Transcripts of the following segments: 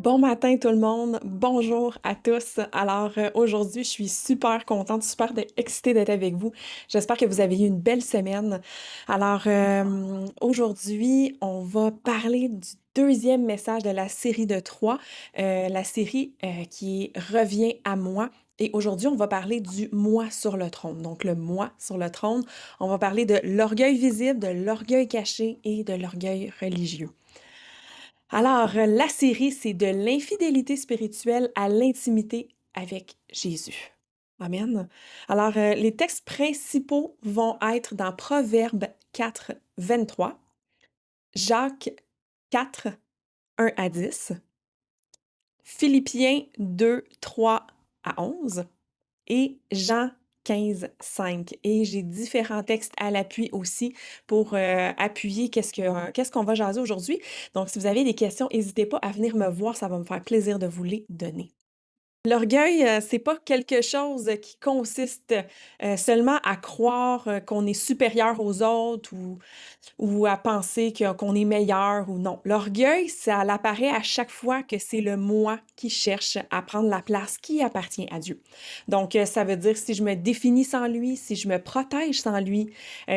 Bon matin tout le monde, bonjour à tous. Aujourd'hui, je suis super contente, excitée d'être avec vous. J'espère que vous avez eu une belle semaine. Aujourd'hui, on va parler du deuxième message de la série de trois, la série qui est Reviens à moi. Et aujourd'hui, on va parler du moi sur le trône. Donc, le moi sur le trône, on va parler de l'orgueil visible, de l'orgueil caché et de l'orgueil religieux. La série, c'est de l'infidélité spirituelle à l'intimité avec Jésus. Amen. Les textes principaux vont être dans Proverbe 4, 23, Jacques 4, 1 à 10, Philippiens 2, 3 à 11 et Jean 15, 5. Et j'ai différents textes à l'appui aussi pour appuyer qu'est-ce qu'on va jaser aujourd'hui. Donc, si vous avez des questions, n'hésitez pas à venir me voir, ça va me faire plaisir de vous les donner. L'orgueil, c'est pas quelque chose qui consiste seulement à croire qu'on est supérieur aux autres ou à penser qu'on est meilleur ou non. L'orgueil, ça apparaît à chaque fois que c'est le moi qui cherche à prendre la place qui appartient à Dieu. Donc, ça veut dire si je me définis sans lui, si je me protège sans lui,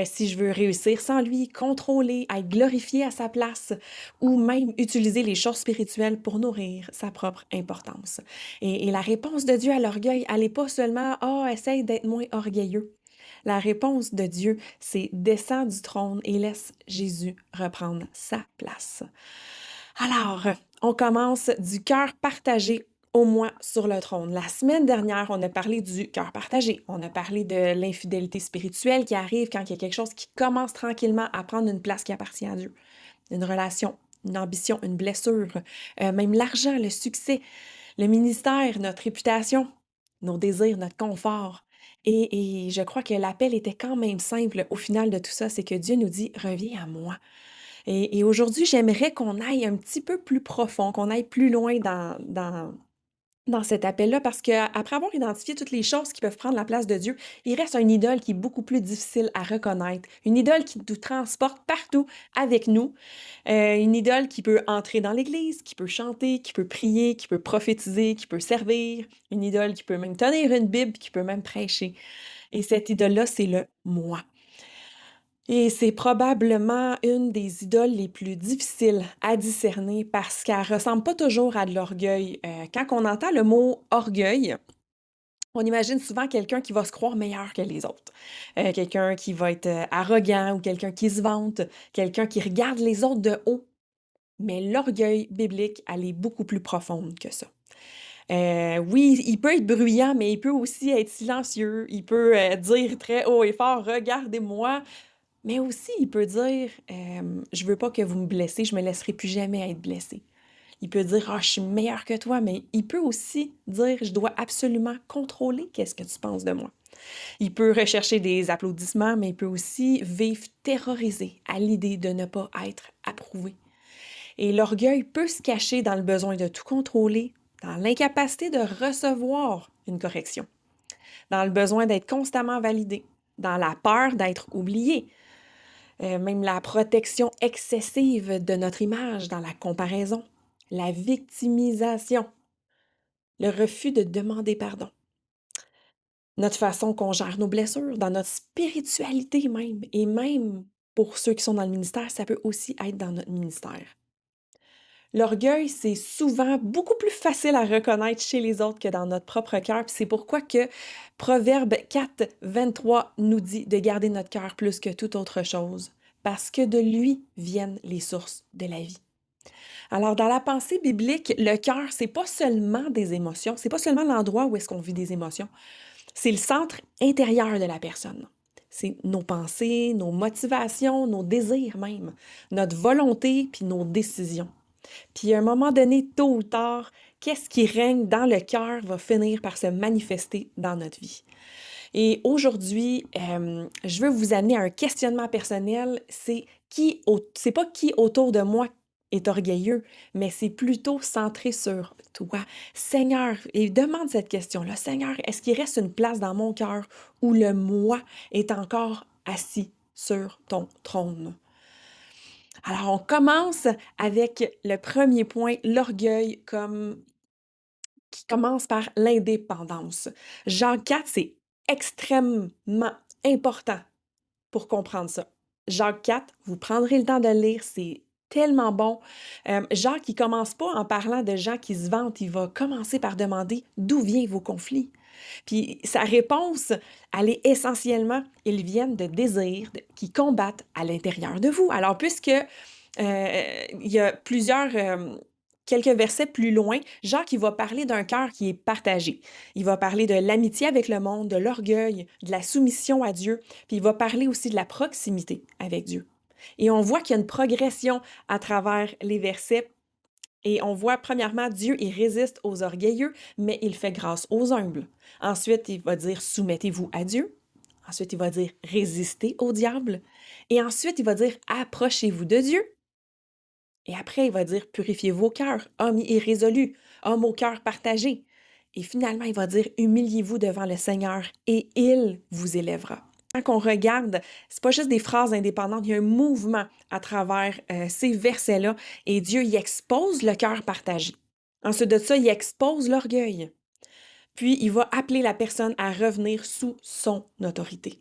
si je veux réussir sans lui, contrôler, être glorifié à sa place ou même utiliser les choses spirituelles pour nourrir sa propre importance. Et la réponse de Dieu à l'orgueil, elle n'est pas seulement « Ah, essaye d'être moins orgueilleux ». La réponse de Dieu, c'est descends du trône et laisse Jésus reprendre sa place. Alors, on commence du cœur partagé au moi sur le trône. La semaine dernière, on a parlé du cœur partagé. On a parlé de l'infidélité spirituelle qui arrive quand il y a quelque chose qui commence tranquillement à prendre une place qui appartient à Dieu. Une relation, une ambition, une blessure, même l'argent, le succès, le ministère, notre réputation, nos désirs, notre confort. Et je crois que l'appel était quand même simple au final de tout ça, c'est que Dieu nous dit, reviens à moi. Et aujourd'hui, j'aimerais qu'on aille un petit peu plus profond, qu'on aille plus loin dans cet appel-là, parce qu'après avoir identifié toutes les choses qui peuvent prendre la place de Dieu, il reste une idole qui est beaucoup plus difficile à reconnaître, une idole qui nous transporte partout avec nous, une idole qui peut entrer dans l'Église, qui peut chanter, qui peut prier, qui peut prophétiser, qui peut servir, une idole qui peut même tenir une Bible, qui peut même prêcher. Et cette idole-là, c'est le moi. Et c'est probablement une des idoles les plus difficiles à discerner parce qu'elle ressemble pas toujours à de l'orgueil. Quand on entend le mot orgueil, on imagine souvent quelqu'un qui va se croire meilleur que les autres. Quelqu'un qui va être arrogant ou quelqu'un qui se vante, quelqu'un qui regarde les autres de haut. Mais l'orgueil biblique, elle est beaucoup plus profonde que ça. Oui, il peut être bruyant, mais il peut aussi être silencieux. Il peut dire très haut et fort, regardez-moi. Mais aussi, il peut dire, je veux pas que vous me blessez, je me laisserai plus jamais être blessé. Il peut dire, ah, je suis meilleur que toi, mais il peut aussi dire, je dois absolument contrôler qu'est-ce que tu penses de moi. Il peut rechercher des applaudissements, mais il peut aussi vivre terrorisé à l'idée de ne pas être approuvé. Et l'orgueil peut se cacher dans le besoin de tout contrôler, dans l'incapacité de recevoir une correction, dans le besoin d'être constamment validé, dans la peur d'être oublié, même la protection excessive de notre image dans la comparaison, la victimisation, le refus de demander pardon, notre façon qu'on gère nos blessures, dans notre spiritualité même, et même pour ceux qui sont dans le ministère, ça peut aussi être dans notre ministère. L'orgueil, c'est souvent beaucoup plus facile à reconnaître chez les autres que dans notre propre cœur. C'est pourquoi que Proverbe 4, 23 nous dit de garder notre cœur plus que toute autre chose, parce que de lui viennent les sources de la vie. Alors, dans la pensée biblique, le cœur, c'est pas seulement des émotions, c'est pas seulement l'endroit où est-ce qu'on vit des émotions, c'est le centre intérieur de la personne. C'est nos pensées, nos motivations, nos désirs même, notre volonté puis nos décisions. Puis à un moment donné, tôt ou tard, qu'est-ce qui règne dans le cœur va finir par se manifester dans notre vie. Et aujourd'hui, je veux vous amener à un questionnement personnel. C'est pas qui autour de moi est orgueilleux, mais c'est plutôt centré sur toi. Seigneur, et demande cette question-là. Seigneur, est-ce qu'il reste une place dans mon cœur où le moi est encore assis sur ton trône? Alors, on commence avec le premier point, l'orgueil comme qui commence par l'indépendance. Jean 4, c'est extrêmement important pour comprendre ça. Jacques 4, vous prendrez le temps de le lire, c'est tellement bon. Jacques, il commence pas en parlant de gens qui se vantent, il va commencer par demander d'où viennent vos conflits. Puis sa réponse, elle est essentiellement, ils viennent de désirs qui combattent à l'intérieur de vous. Alors, puisque il y a quelques versets plus loin, Jacques, il va parler d'un cœur qui est partagé. Il va parler de l'amitié avec le monde, de l'orgueil, de la soumission à Dieu, puis il va parler aussi de la proximité avec Dieu. Et on voit qu'il y a une progression à travers les versets. Et on voit, premièrement, Dieu, il résiste aux orgueilleux, mais il fait grâce aux humbles. Ensuite, il va dire, soumettez-vous à Dieu. Ensuite, il va dire, résistez au diable. Et ensuite, il va dire, approchez-vous de Dieu. Et après, il va dire, purifiez vos cœurs, hommes irrésolus, hommes au cœur partagé. Et finalement, il va dire, humiliez-vous devant le Seigneur et il vous élèvera. Quand on regarde, c'est pas juste des phrases indépendantes, il y a un mouvement à travers ces versets-là et Dieu y expose le cœur partagé. Ensuite de ça, il expose l'orgueil. Puis, il va appeler la personne à revenir sous son autorité.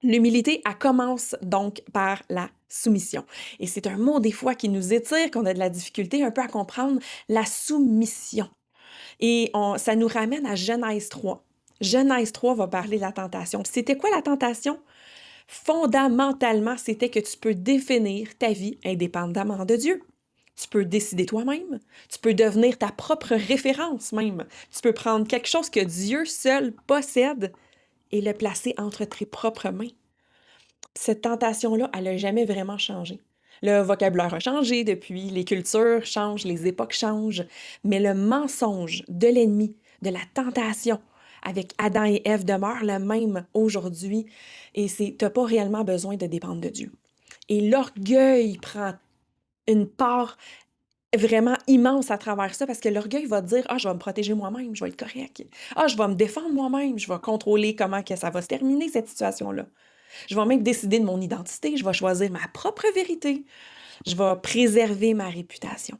L'humilité, elle commence donc par la soumission. Et c'est un mot des fois qui nous étire, qu'on a de la difficulté un peu à comprendre, la soumission. Et ça nous ramène à Genèse 3. Genèse 3 va parler de la tentation. Puis c'était quoi la tentation? Fondamentalement, c'était que tu peux définir ta vie indépendamment de Dieu. Tu peux décider toi-même. Tu peux devenir ta propre référence même. Tu peux prendre quelque chose que Dieu seul possède et le placer entre tes propres mains. Cette tentation-là, elle n'a jamais vraiment changé. Le vocabulaire a changé depuis, les cultures changent, les époques changent, mais le mensonge de l'ennemi, de la tentation avec Adam et Ève demeure le même aujourd'hui et t'as pas réellement besoin de dépendre de Dieu. Et l'orgueil prend une part vraiment immense à travers ça parce que l'orgueil va te dire je vais me protéger moi-même, je vais être correct. Je vais me défendre moi-même, je vais contrôler comment que ça va se terminer cette situation-là. Je vais même décider de mon identité, je vais choisir ma propre vérité, je vais préserver ma réputation.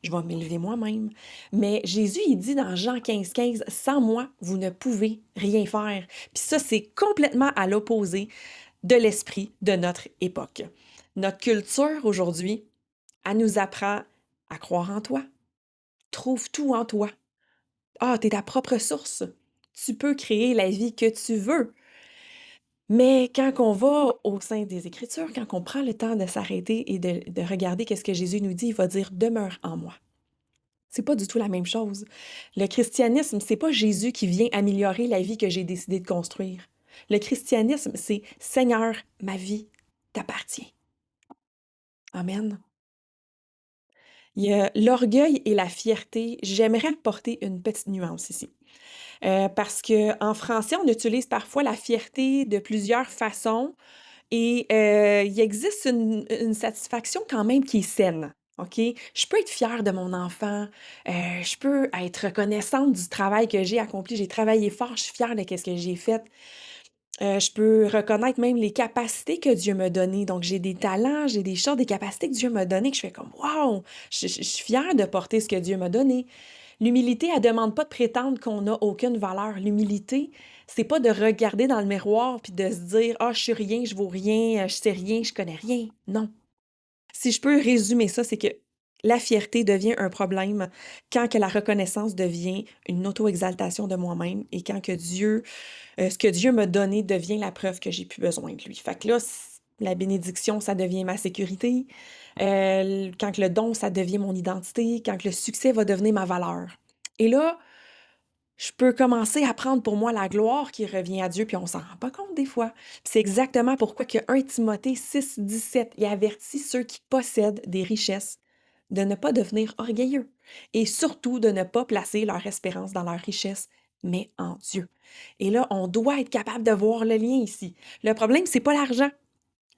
Je vais m'élever moi-même. Mais Jésus, il dit dans Jean 15, sans moi, vous ne pouvez rien faire. Puis ça, c'est complètement à l'opposé de l'esprit de notre époque. Notre culture aujourd'hui, elle nous apprend à croire en toi. Trouve tout en toi. T'es ta propre source. Tu peux créer la vie que tu veux. Mais quand on va au sein des Écritures, quand on prend le temps de s'arrêter et de regarder qu'est-ce que Jésus nous dit, il va dire demeure en moi. C'est pas du tout la même chose. Le christianisme, c'est pas Jésus qui vient améliorer la vie que j'ai décidé de construire. Le christianisme, c'est Seigneur, ma vie t'appartient. Amen. Il y a l'orgueil et la fierté. J'aimerais apporter une petite nuance ici. Parce qu'en français, on utilise parfois la fierté de plusieurs façons. Et il existe une satisfaction quand même qui est saine, OK? Je peux être fière de mon enfant, je peux être reconnaissante du travail que j'ai accompli. J'ai travaillé fort, je suis fière de ce que j'ai fait. Je peux reconnaître même les capacités que Dieu m'a données. Donc, j'ai des talents, j'ai des choses, des capacités que Dieu m'a données, que je fais comme «Wow! Je suis fière de porter ce que Dieu m'a donné». L'humilité, elle demande pas de prétendre qu'on n'a aucune valeur. L'humilité, c'est pas de regarder dans le miroir puis de se dire je suis rien, je vaux rien, je sais rien, je connais rien. Non. Si je peux résumer ça, c'est que la fierté devient un problème quand que la reconnaissance devient une auto-exaltation de moi-même et quand que ce que Dieu m'a donné devient la preuve que j'ai plus besoin de lui. Fait que là, la bénédiction, ça devient ma sécurité. Quand que le don, ça devient mon identité. Quand que le succès va devenir ma valeur. Et là, je peux commencer à prendre pour moi la gloire qui revient à Dieu, puis on s'en rend pas compte des fois. Puis c'est exactement pourquoi que 1 Timothée 6, 17, il avertit ceux qui possèdent des richesses de ne pas devenir orgueilleux et surtout de ne pas placer leur espérance dans leur richesse, mais en Dieu. Et là, on doit être capable de voir le lien ici. Le problème, c'est pas l'argent.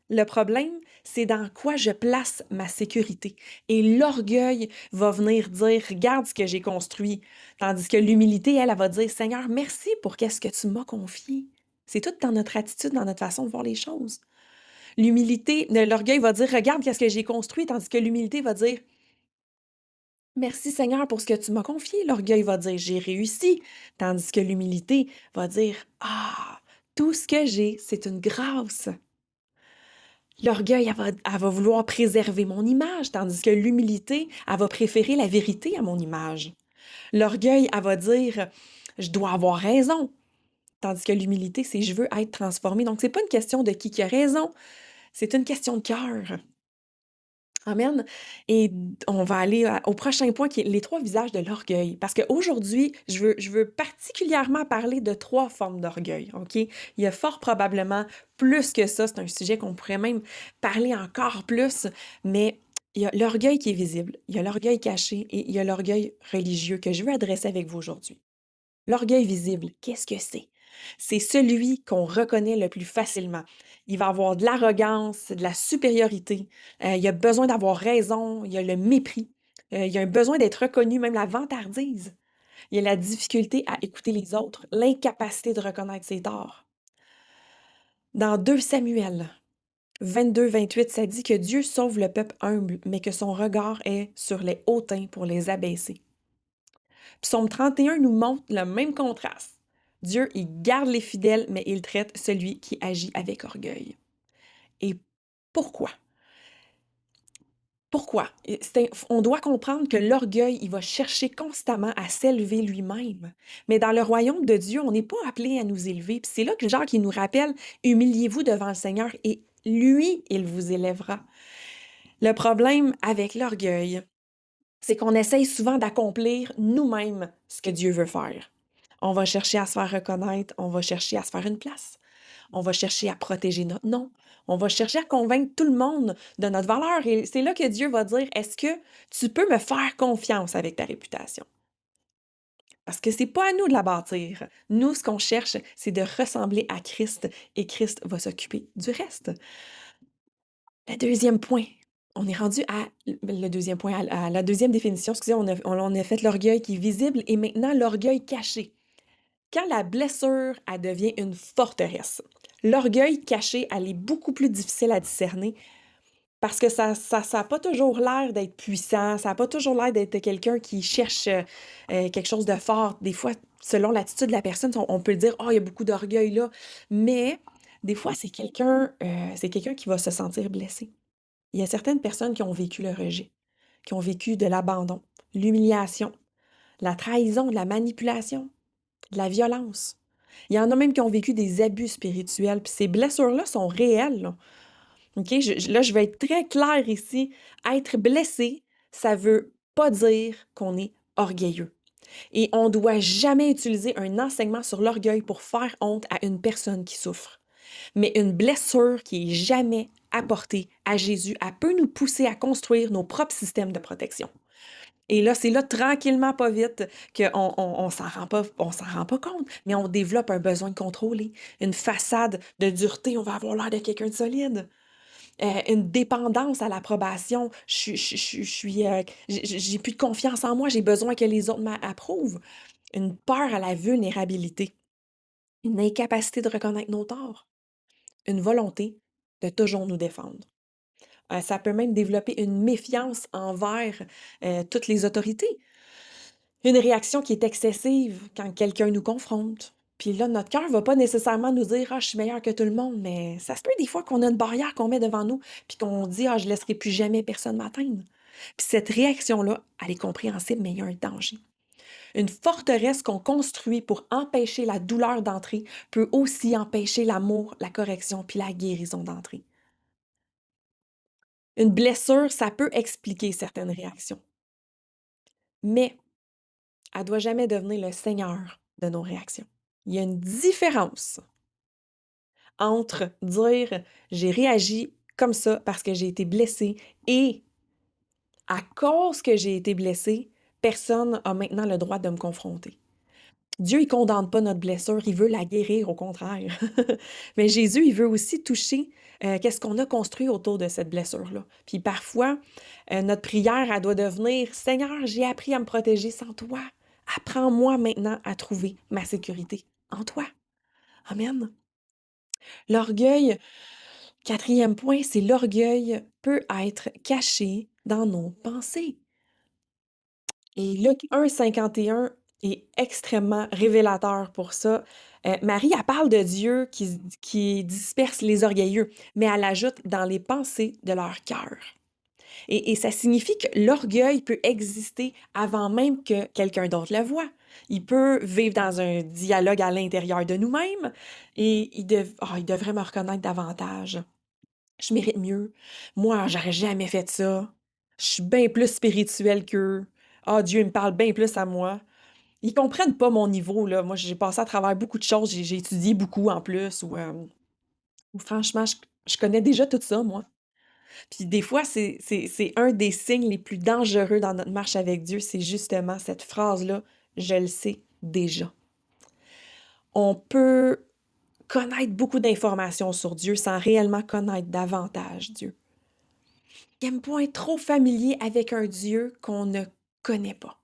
Le problème, c'est dans quoi je place ma sécurité. Et l'orgueil va venir dire, regarde ce que j'ai construit. Tandis que l'humilité, elle va dire, Seigneur, merci pour qu'est-ce que tu m'as confié. C'est tout dans notre attitude, dans notre façon de voir les choses. L'orgueil va dire: «Regarde qu'est-ce que j'ai construit», tandis que l'humilité va dire: «Merci Seigneur pour ce que tu m'as confié». L'orgueil va dire: «J'ai réussi», tandis que l'humilité va dire: «Ah, tout ce que j'ai, c'est une grâce». L'orgueil, elle va vouloir préserver mon image, tandis que l'humilité, elle va préférer la vérité à mon image. L'orgueil, elle va dire: «Je dois avoir raison», tandis que l'humilité, c'est: «Je veux être transformé». Donc c'est pas une question de qui a raison, c'est une question de cœur. Amen. Et on va aller au prochain point qui est les 3 visages de l'orgueil. Parce qu'aujourd'hui, je veux particulièrement parler de 3 formes d'orgueil, OK? Il y a fort probablement plus que ça. C'est un sujet qu'on pourrait même parler encore plus, mais il y a l'orgueil qui est visible, il y a l'orgueil caché et il y a l'orgueil religieux que je veux adresser avec vous aujourd'hui. L'orgueil visible, qu'est-ce que c'est? C'est celui qu'on reconnaît le plus facilement. Il va avoir de l'arrogance, de la supériorité, il a besoin d'avoir raison, il y a le mépris, il y a un besoin d'être reconnu, même la vantardise. Il y a la difficulté à écouter les autres, l'incapacité de reconnaître ses torts. Dans 2 Samuel 22-28, ça dit que Dieu sauve le peuple humble, mais que son regard est sur les hautains pour les abaisser. Psaume 31 nous montre le même contraste. Dieu, il garde les fidèles, mais il traite celui qui agit avec orgueil. Et pourquoi? Pourquoi? On doit comprendre que l'orgueil, il va chercher constamment à s'élever lui-même. Mais dans le royaume de Dieu, on n'est pas appelé à nous élever. Puis c'est là que Jacques il nous rappelle, humiliez-vous devant le Seigneur et lui, il vous élèvera. Le problème avec l'orgueil, c'est qu'on essaye souvent d'accomplir nous-mêmes ce que Dieu veut faire. On va chercher à se faire reconnaître, on va chercher à se faire une place, on va chercher à protéger notre nom, on va chercher à convaincre tout le monde de notre valeur. Et c'est là que Dieu va dire, est-ce que tu peux me faire confiance avec ta réputation? Parce que c'est pas à nous de la bâtir. Nous, ce qu'on cherche, c'est de ressembler à Christ et Christ va s'occuper du reste. Le deuxième point, on est rendu à le deuxième point, à la deuxième définition. Excusez, on a fait l'orgueil qui est visible et maintenant l'orgueil caché. Quand la blessure, elle devient une forteresse, l'orgueil caché, elle est beaucoup plus difficile à discerner parce que ça a pas toujours l'air d'être puissant, ça a pas toujours l'air d'être quelqu'un qui cherche quelque chose de fort. Des fois, selon l'attitude de la personne, on peut dire, oh, il y a beaucoup d'orgueil là, mais des fois, c'est quelqu'un qui va se sentir blessé. Il y a certaines personnes qui ont vécu le rejet, qui ont vécu de l'abandon, l'humiliation, la trahison, de la manipulation, de la violence. Il y en a même qui ont vécu des abus spirituels, puis ces blessures-là sont réelles, là. OK? Là, je vais être très claire ici. Être blessé, ça veut pas dire qu'on est orgueilleux. Et on doit jamais utiliser un enseignement sur l'orgueil pour faire honte à une personne qui souffre. Mais une blessure qui est jamais apportée à Jésus, elle peut nous pousser à construire nos propres systèmes de protection. Et là, c'est là, tranquillement, pas vite, qu'on s'en rend pas compte, mais on développe un besoin de contrôler, une façade de dureté, on va avoir l'air de quelqu'un de solide, une dépendance à l'approbation, je suis, j'ai plus de confiance en moi, j'ai besoin que les autres m'approuvent, une peur à la vulnérabilité, une incapacité de reconnaître nos torts, une volonté de toujours nous défendre. Ça peut même développer une méfiance envers toutes les autorités. Une réaction qui est excessive quand quelqu'un nous confronte. Puis là, notre cœur va pas nécessairement nous dire: «Ah, je suis meilleur que tout le monde», mais ça se peut des fois qu'on a une barrière qu'on met devant nous, puis qu'on dit: «Ah, je laisserai plus jamais personne m'atteindre». Puis cette réaction-là, elle est compréhensible, mais il y a un danger. Une forteresse qu'on construit pour empêcher la douleur d'entrer peut aussi empêcher l'amour, la correction, puis la guérison d'entrer. Une blessure, ça peut expliquer certaines réactions, mais elle doit jamais devenir le seigneur de nos réactions. Il y a une différence entre dire: «J'ai réagi comme ça parce que j'ai été blessée et à cause que j'ai été blessée, personne a maintenant le droit de me confronter». Dieu, il condamne pas notre blessure, il veut la guérir, au contraire. Mais Jésus, il veut aussi toucher, qu'est-ce qu'on a construit autour de cette blessure-là. Puis parfois, notre prière, elle doit devenir: «Seigneur, j'ai appris à me protéger sans toi. Apprends-moi maintenant à trouver ma sécurité en toi». Amen. L'orgueil 4e point, c'est l'orgueil peut être caché dans nos pensées. Et Luc 1,51 est extrêmement révélateur pour ça. Marie, elle parle de Dieu qui disperse les orgueilleux, mais elle ajoute dans les pensées de leur cœur. Et ça signifie que l'orgueil peut exister avant même que quelqu'un d'autre le voie. Il peut vivre dans un dialogue à l'intérieur de nous-mêmes et il devrait me reconnaître davantage. Je mérite mieux. Moi, j'aurais jamais fait ça. Je suis bien plus spirituelle qu'eux. Ah, Dieu il me parle bien plus à moi. Ils comprennent pas mon niveau, là. Moi, j'ai passé à travers beaucoup de choses. J'ai étudié beaucoup en plus. Ou franchement, je connais déjà tout ça, moi. Puis des fois, c'est un des signes les plus dangereux dans notre marche avec Dieu, c'est justement cette phrase-là, je le sais déjà. On peut connaître beaucoup d'informations sur Dieu sans réellement connaître davantage Dieu. Quel point être trop familier avec un Dieu qu'on ne connaît pas.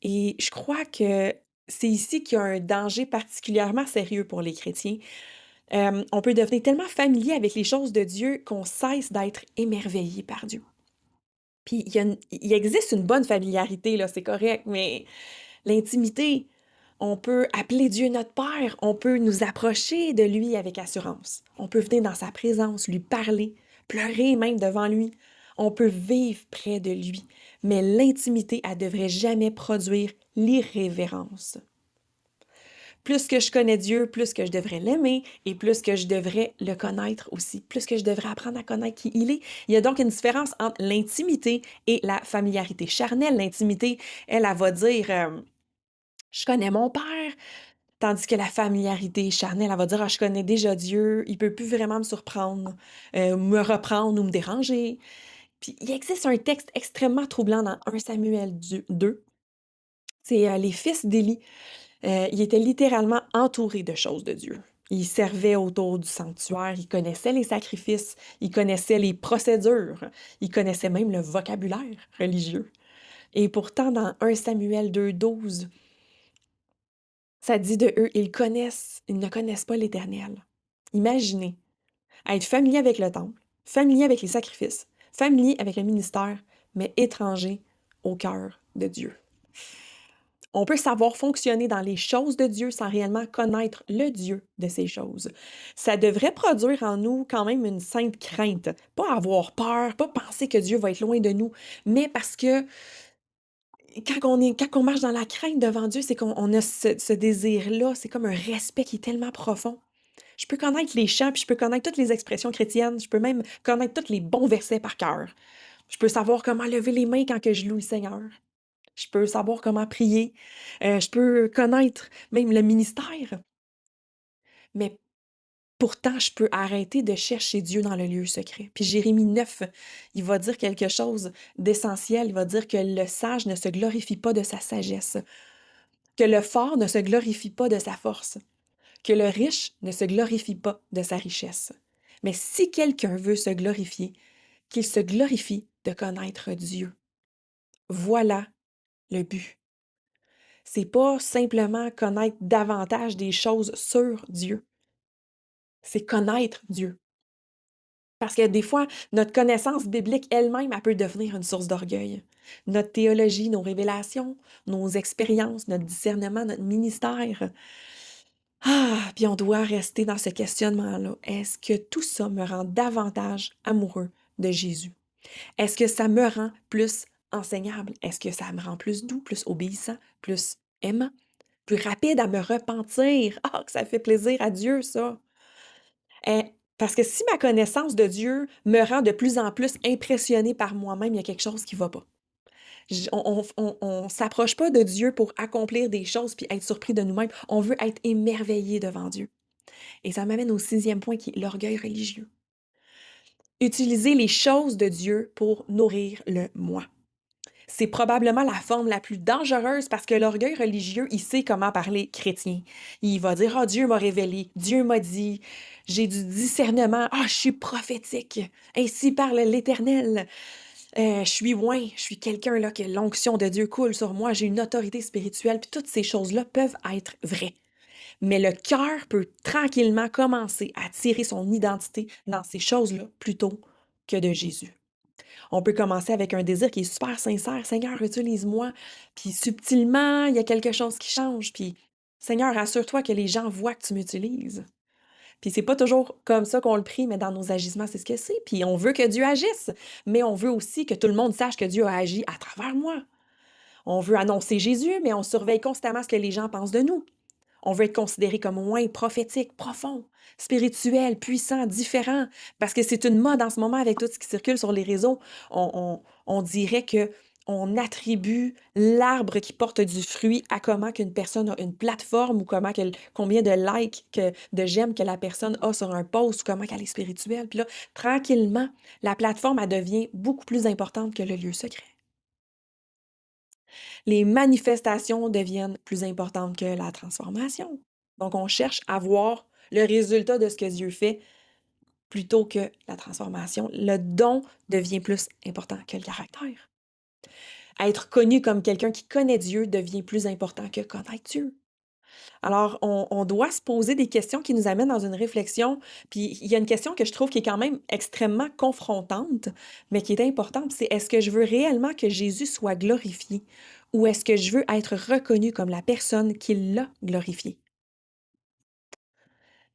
Et je crois que c'est ici qu'il y a un danger particulièrement sérieux pour les chrétiens. On peut devenir tellement familier avec les choses de Dieu qu'on cesse d'être émerveillé par Dieu. Puis il existe une bonne familiarité, là, c'est correct, mais l'intimité, on peut appeler Dieu notre Père, on peut nous approcher de lui avec assurance. On peut venir dans sa présence, lui parler, pleurer même devant lui. On peut vivre près de lui. Mais l'intimité, elle devrait jamais produire l'irrévérence. Plus que je connais Dieu, plus que je devrais l'aimer et plus que je devrais le connaître aussi, plus que je devrais apprendre à connaître qui il est. Il y a donc une différence entre l'intimité et la familiarité charnelle. L'intimité, elle va dire je connais mon père, tandis que la familiarité charnelle, elle va dire je connais déjà Dieu, il peut plus vraiment me surprendre, me reprendre ou me déranger. Puis il existe un texte extrêmement troublant dans 1 Samuel 2. C'est les fils d'Élie. Il était littéralement entouré de choses de Dieu. Il servait autour du sanctuaire, il connaissait les sacrifices, il connaissait les procédures, il connaissait même le vocabulaire religieux. Et pourtant, dans 1 Samuel 2,12, ça dit de eux, ils ne connaissent pas l'Éternel. Imaginez, être familier avec le temple, familier avec les sacrifices, familier avec le ministère, mais étranger au cœur de Dieu. On peut savoir fonctionner dans les choses de Dieu sans réellement connaître le Dieu de ces choses. Ça devrait produire en nous quand même une sainte crainte. Pas avoir peur, pas penser que Dieu va être loin de nous, mais parce que quand on marche dans la crainte devant Dieu, c'est qu'on a ce désir-là, c'est comme un respect qui est tellement profond. Je peux connaître les chants, puis je peux connaître toutes les expressions chrétiennes, je peux même connaître tous les bons versets par cœur. Je peux savoir comment lever les mains quand que je loue le Seigneur. Je peux savoir comment prier. Je peux connaître même le ministère. Mais pourtant, je peux arrêter de chercher Dieu dans le lieu secret. Puis Jérémie 9, il va dire quelque chose d'essentiel. Il va dire que le sage ne se glorifie pas de sa sagesse, que le fort ne se glorifie pas de sa force, que le riche ne se glorifie pas de sa richesse. Mais si quelqu'un veut se glorifier, qu'il se glorifie de connaître Dieu. Voilà le but. C'est pas simplement connaître davantage des choses sur Dieu. C'est connaître Dieu. Parce que des fois, notre connaissance biblique elle-même, elle peut devenir une source d'orgueil. Notre théologie, nos révélations, nos expériences, notre discernement, notre ministère. Ah, puis on doit rester dans ce questionnement-là. Est-ce que tout ça me rend davantage amoureux de Jésus? Est-ce que ça me rend plus enseignable? Est-ce que ça me rend plus doux, plus obéissant, plus aimant? Plus rapide à me repentir. Ah, que ça fait plaisir à Dieu, ça. Eh, parce que si ma connaissance de Dieu me rend de plus en plus impressionnée par moi-même, il y a quelque chose qui va pas. On s'approche pas de Dieu pour accomplir des choses puis être surpris de nous-mêmes. On veut être émerveillé devant Dieu. Et ça m'amène au 6e point qui est l'orgueil religieux. Utiliser les choses de Dieu pour nourrir le moi. C'est probablement la forme la plus dangereuse parce que l'orgueil religieux, il sait comment parler chrétien. Il va dire, ah, Dieu m'a révélé, Dieu m'a dit, j'ai du discernement, ah, je suis prophétique, ainsi parle l'Éternel. Je suis quelqu'un là que l'onction de Dieu coule sur moi, j'ai une autorité spirituelle, puis toutes ces choses-là peuvent être vraies. Mais le cœur peut tranquillement commencer à tirer son identité dans ces choses-là plutôt que de Jésus. On peut commencer avec un désir qui est super sincère. Seigneur, utilise-moi. Puis subtilement, il y a quelque chose qui change. Puis Seigneur, assure-toi que les gens voient que tu m'utilises. Puis c'est pas toujours comme ça qu'on le prie, mais dans nos agissements, c'est ce que c'est. Puis on veut que Dieu agisse, mais on veut aussi que tout le monde sache que Dieu a agi à travers moi. On veut annoncer Jésus, mais on surveille constamment ce que les gens pensent de nous. On veut être considéré comme moins prophétique, profond, spirituel, puissant, différent, parce que c'est une mode en ce moment avec tout ce qui circule sur les réseaux. On dirait que on attribue l'arbre qui porte du fruit à comment qu'une personne a une plateforme ou combien de likes, de j'aime que la personne a sur un post ou comment qu'elle est spirituelle. Puis là, tranquillement, la plateforme, elle devient beaucoup plus importante que le lieu secret. Les manifestations deviennent plus importantes que la transformation. Donc, on cherche à voir le résultat de ce que Dieu fait plutôt que la transformation. Le don devient plus important que le caractère. Être connu comme quelqu'un qui connaît Dieu devient plus important que connaître Dieu. Alors, on doit se poser des questions qui nous amènent dans une réflexion. Puis, il y a une question que je trouve qui est quand même extrêmement confrontante, mais qui est importante, c'est est-ce que je veux réellement que Jésus soit glorifié ou est-ce que je veux être reconnu comme la personne qui l'a glorifié?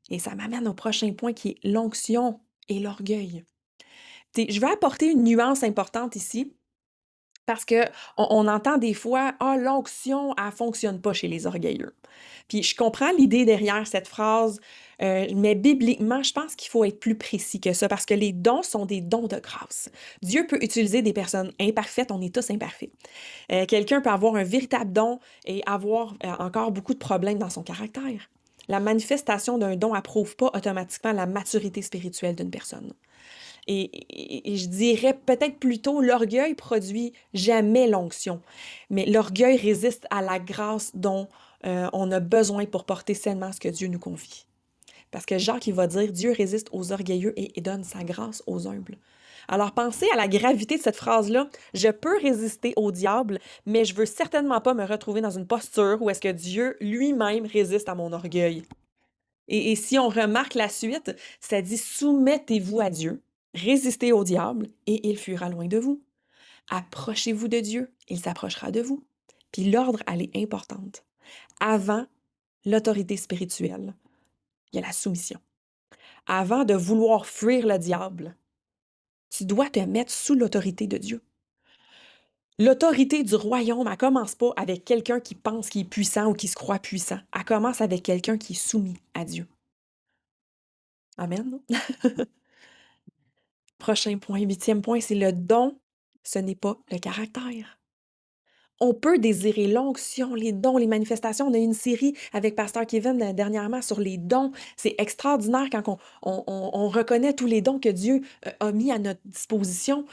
Et ça m'amène au prochain point qui est l'onction et l'orgueil. Je vais apporter une nuance importante ici. Parce que on entend des fois: «Ah, l'onction, elle fonctionne pas chez les orgueilleux». Puis je comprends l'idée derrière cette phrase, mais bibliquement, je pense qu'il faut être plus précis que ça parce que les dons sont des dons de grâce. Dieu peut utiliser des personnes imparfaites, on est tous imparfaits. Quelqu'un peut avoir un véritable don et avoir, encore beaucoup de problèmes dans son caractère. La manifestation d'un don approuve pas automatiquement la maturité spirituelle d'une personne. Et je dirais peut-être plutôt l'orgueil produit jamais l'onction, mais l'orgueil résiste à la grâce dont on a besoin pour porter sainement ce que Dieu nous confie. Parce que Jacques, il va dire, Dieu résiste aux orgueilleux et donne sa grâce aux humbles. Alors pensez à la gravité de cette phrase-là. Je peux résister au diable, mais je veux certainement pas me retrouver dans une posture où est-ce que Dieu lui-même résiste à mon orgueil. Et si on remarque la suite, ça dit soumettez-vous à Dieu, résistez au diable et il fuira loin de vous. Approchez-vous de Dieu, il s'approchera de vous. Puis l'ordre, elle est importante. Avant l'autorité spirituelle, il y a la soumission. Avant de vouloir fuir le diable, tu dois te mettre sous l'autorité de Dieu. L'autorité du royaume, elle commence pas avec quelqu'un qui pense qu'il est puissant ou qui se croit puissant. Elle commence avec quelqu'un qui est soumis à Dieu. Amen. Prochain point, huitième point, c'est le don, ce n'est pas le caractère. On peut désirer l'onction, les dons, les manifestations. On a eu une série avec Pasteur Kevin dernièrement sur les dons. C'est extraordinaire quand on reconnaît tous les dons que Dieu a mis à notre disposition.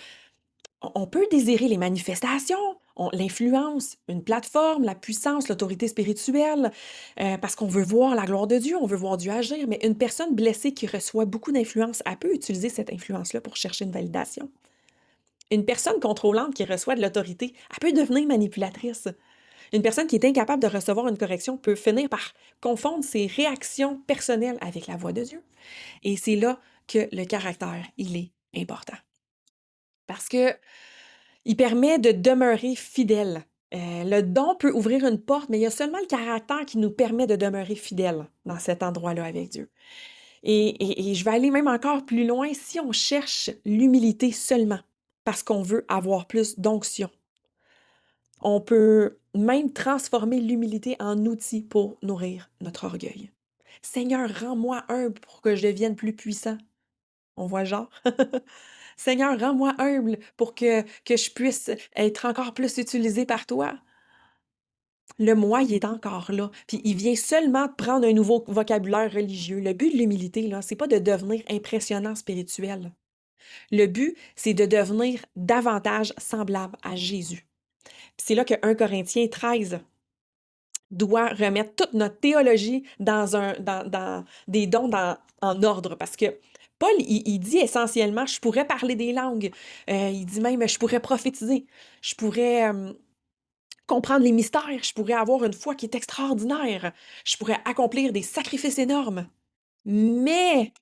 On peut désirer les manifestations, l'influence, une plateforme, la puissance, l'autorité spirituelle, parce qu'on veut voir la gloire de Dieu, on veut voir Dieu agir. Mais une personne blessée qui reçoit beaucoup d'influence, elle peut utiliser cette influence-là pour chercher une validation. Une personne contrôlante qui reçoit de l'autorité, elle peut devenir manipulatrice. Une personne qui est incapable de recevoir une correction peut finir par confondre ses réactions personnelles avec la voix de Dieu. Et c'est là que le caractère, il est important. Parce que il permet de demeurer fidèle. Le don peut ouvrir une porte, mais il y a seulement le caractère qui nous permet de demeurer fidèle dans cet endroit-là avec Dieu. Et je vais aller même encore plus loin si on cherche l'humilité seulement parce qu'on veut avoir plus d'onction. On peut même transformer l'humilité en outil pour nourrir notre orgueil. Seigneur, rends-moi humble pour que je devienne plus puissant. On voit le genre? Seigneur, rends-moi humble pour que je puisse être encore plus utilisé par toi. Le moi, il est encore là. Puis il vient seulement prendre un nouveau vocabulaire religieux. Le but de l'humilité, là, c'est pas de devenir impressionnant spirituel. Le but, c'est de devenir davantage semblable à Jésus. Puis c'est là que 1 Corinthiens 13 doit remettre toute notre théologie dans des dons en ordre. Parce que Paul, il dit essentiellement, je pourrais parler des langues. Il dit même, je pourrais prophétiser. Je pourrais comprendre les mystères, je pourrais avoir une foi qui est extraordinaire, je pourrais accomplir des sacrifices énormes. Mais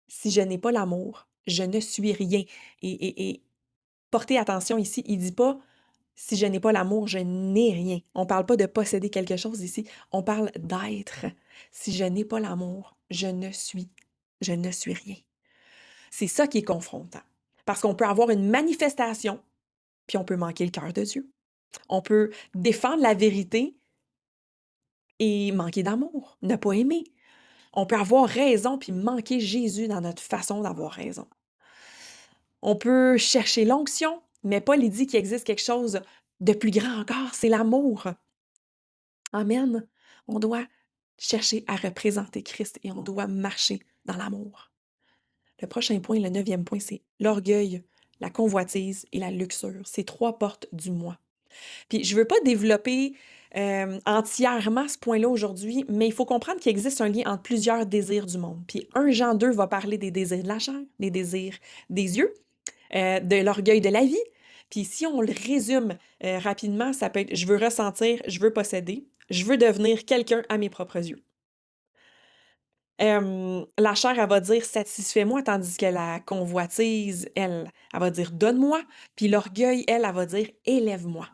si je n'ai pas l'amour, je ne suis rien. Et portez attention ici, il dit pas si je n'ai pas l'amour, je n'ai rien. On parle pas de posséder quelque chose ici, on parle d'être. Si je n'ai pas l'amour, je ne suis rien. C'est ça qui est confrontant. Parce qu'on peut avoir une manifestation, puis on peut manquer le cœur de Dieu. On peut défendre la vérité et manquer d'amour, ne pas aimer. On peut avoir raison puis manquer Jésus dans notre façon d'avoir raison. On peut chercher l'onction, mais Paul il dit qu'il existe quelque chose de plus grand encore, c'est l'amour. Amen. On doit chercher à représenter Christ et on doit marcher dans l'amour. Le prochain point, le 9e point, c'est l'orgueil, la convoitise et la luxure. C'est 3 portes du moi. Puis je veux pas développer entièrement ce point-là aujourd'hui, mais il faut comprendre qu'il existe un lien entre plusieurs désirs du monde. Puis 1 Jean 2 va parler des désirs de la chair, des désirs des yeux, de l'orgueil de la vie. Puis si on le résume rapidement, ça peut être je veux ressentir, je veux posséder, je veux devenir quelqu'un à mes propres yeux. La chair, elle va dire satisfais-moi, tandis que la convoitise, elle va dire donne-moi, puis l'orgueil, elle va dire élève-moi.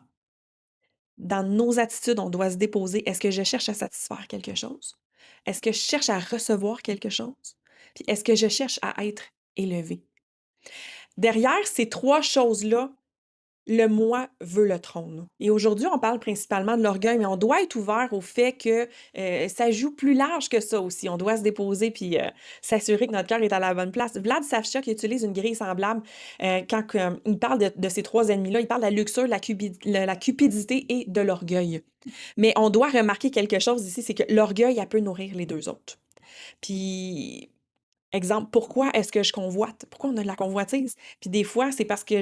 Dans nos attitudes, on doit se déposer. Est-ce que je cherche à satisfaire quelque chose? Est-ce que je cherche à recevoir quelque chose? Puis est-ce que je cherche à être élevé? Derrière ces 3 choses-là, le moi veut le trône. Et aujourd'hui, on parle principalement de l'orgueil, mais on doit être ouvert au fait que ça joue plus large que ça aussi. On doit se déposer puis s'assurer que notre cœur est à la bonne place. Vlad Savchuk utilise une grille semblable quand il parle de ces 3 ennemis-là. Il parle de la luxure, la cupidité et de l'orgueil. Mais on doit remarquer quelque chose ici, c'est que l'orgueil, elle peut nourrir les 2 autres. Puis exemple, pourquoi est-ce que je convoite? Pourquoi on a de la convoitise? Puis des fois, c'est parce que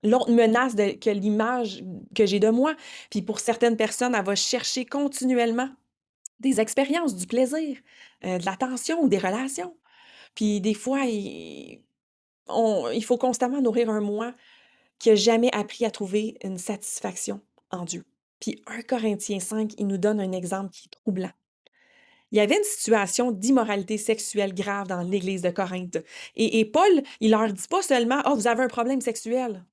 l'autre menace que l'image que j'ai de moi. Puis pour certaines personnes, elle va chercher continuellement des expériences, du plaisir, de l'attention ou des relations. Puis des fois, il faut constamment nourrir un moi qui n'a jamais appris à trouver une satisfaction en Dieu. Puis 1 Corinthiens 5, il nous donne un exemple qui est troublant. Il y avait une situation d'immoralité sexuelle grave dans l'Église de Corinthe. Et Paul, il leur dit pas seulement « Oh, vous avez un problème sexuel. »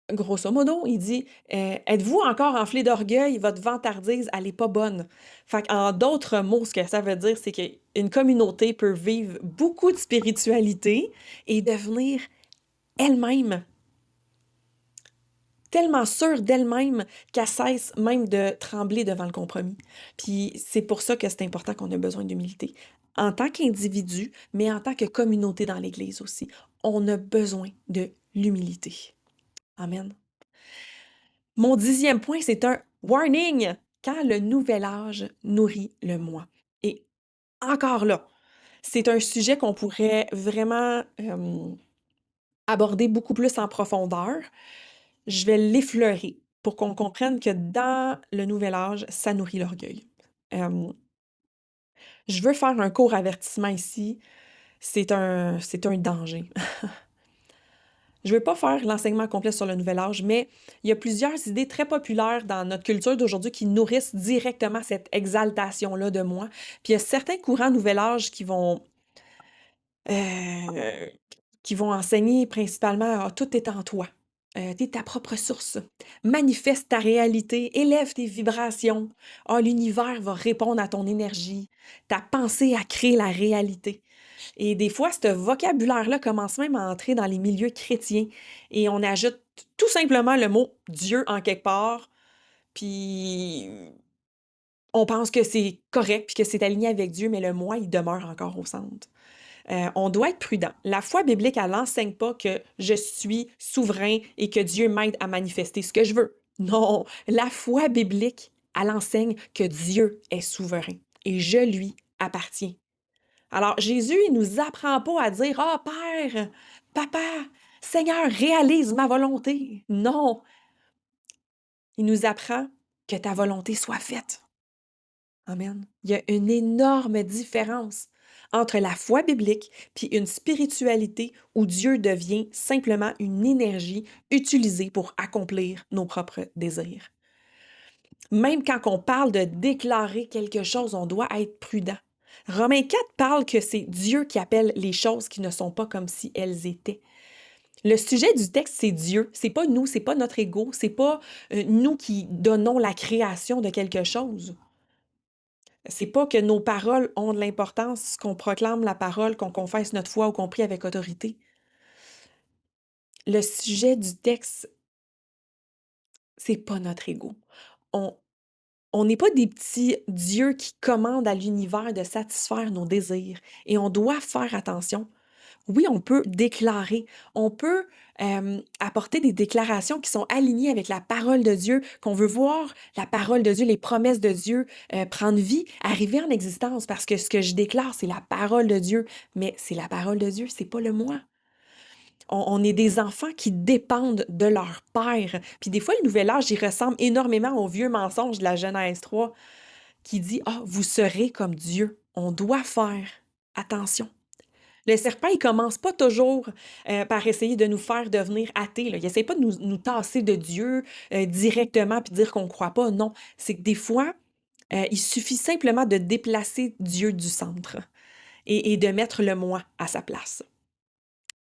Grosso modo, il dit Êtes-vous encore enflé d'orgueil? Votre vantardise, elle n'est pas bonne. » Fait en d'autres mots, ce que ça veut dire, c'est qu'une communauté peut vivre beaucoup de spiritualité et devenir elle-même tellement sûre d'elle-même qu'elle cesse même de trembler devant le compromis. Puis c'est pour ça que c'est important qu'on a besoin d'humilité. En tant qu'individu, mais en tant que communauté dans l'Église aussi, on a besoin de l'humilité. Amen. Mon 10e point, c'est un warning quand le nouvel âge nourrit le moi. Et encore là, c'est un sujet qu'on pourrait vraiment aborder beaucoup plus en profondeur. Je vais l'effleurer pour qu'on comprenne que dans le nouvel âge, ça nourrit l'orgueil. Je veux faire un court avertissement ici. C'est un danger. Je ne veux pas faire l'enseignement complet sur le nouvel âge, mais il y a plusieurs idées très populaires dans notre culture d'aujourd'hui qui nourrissent directement cette exaltation-là de moi. Puis il y a certains courants nouvel âge euh, qui vont enseigner principalement tout est en toi. Tu es ta propre source. Manifeste ta réalité, élève tes vibrations. L'univers va répondre à ton énergie. Ta pensée a créé la réalité. Et des fois, ce vocabulaire-là commence même à entrer dans les milieux chrétiens et on ajoute tout simplement le mot Dieu en quelque part, puis on pense que c'est correct puis que c'est aligné avec Dieu, mais le moi, il demeure encore au centre. On doit être prudent. La foi biblique, elle n'enseigne pas que je suis souverain et que Dieu m'aide à manifester ce que je veux. Non, la foi biblique, elle enseigne que Dieu est souverain et je lui appartiens. Alors, Jésus, il nous apprend pas à dire « Ah, Père, Papa, Seigneur, réalise ma volonté. » Non, il nous apprend que ta volonté soit faite. Amen. Il y a une énorme différence entre la foi biblique puis une spiritualité où Dieu devient simplement une énergie utilisée pour accomplir nos propres désirs. Même quand on parle de déclarer quelque chose, on doit être prudent. Romains 4 parle que c'est Dieu qui appelle les choses qui ne sont pas comme si elles étaient. Le sujet du texte, c'est Dieu. C'est pas nous, c'est pas notre ego, c'est pas nous qui donnons la création de quelque chose. C'est pas que nos paroles ont de l'importance, qu'on proclame la parole, qu'on confesse notre foi ou qu'on prie avec autorité. Le sujet du texte, c'est pas notre ego. On on n'est pas des petits dieux qui commandent à l'univers de satisfaire nos désirs et on doit faire attention. Oui, on peut déclarer, on peut apporter des déclarations qui sont alignées avec la parole de Dieu, qu'on veut voir la parole de Dieu, les promesses de Dieu prendre vie, arriver en existence, parce que ce que je déclare, c'est la parole de Dieu, mais c'est la parole de Dieu, c'est pas le moi. On est des enfants qui dépendent de leur père. Puis des fois, le nouvel âge, il ressemble énormément au vieux mensonge de la Genèse 3 qui dit: Ah, vous serez comme Dieu. On doit faire attention. Le serpent, il commence pas toujours par essayer de nous faire devenir athées, là. Il essaie pas de nous tasser de Dieu directement puis dire qu'on croit pas. Non, c'est que des fois, il suffit simplement de déplacer Dieu du centre et de mettre le moi à sa place.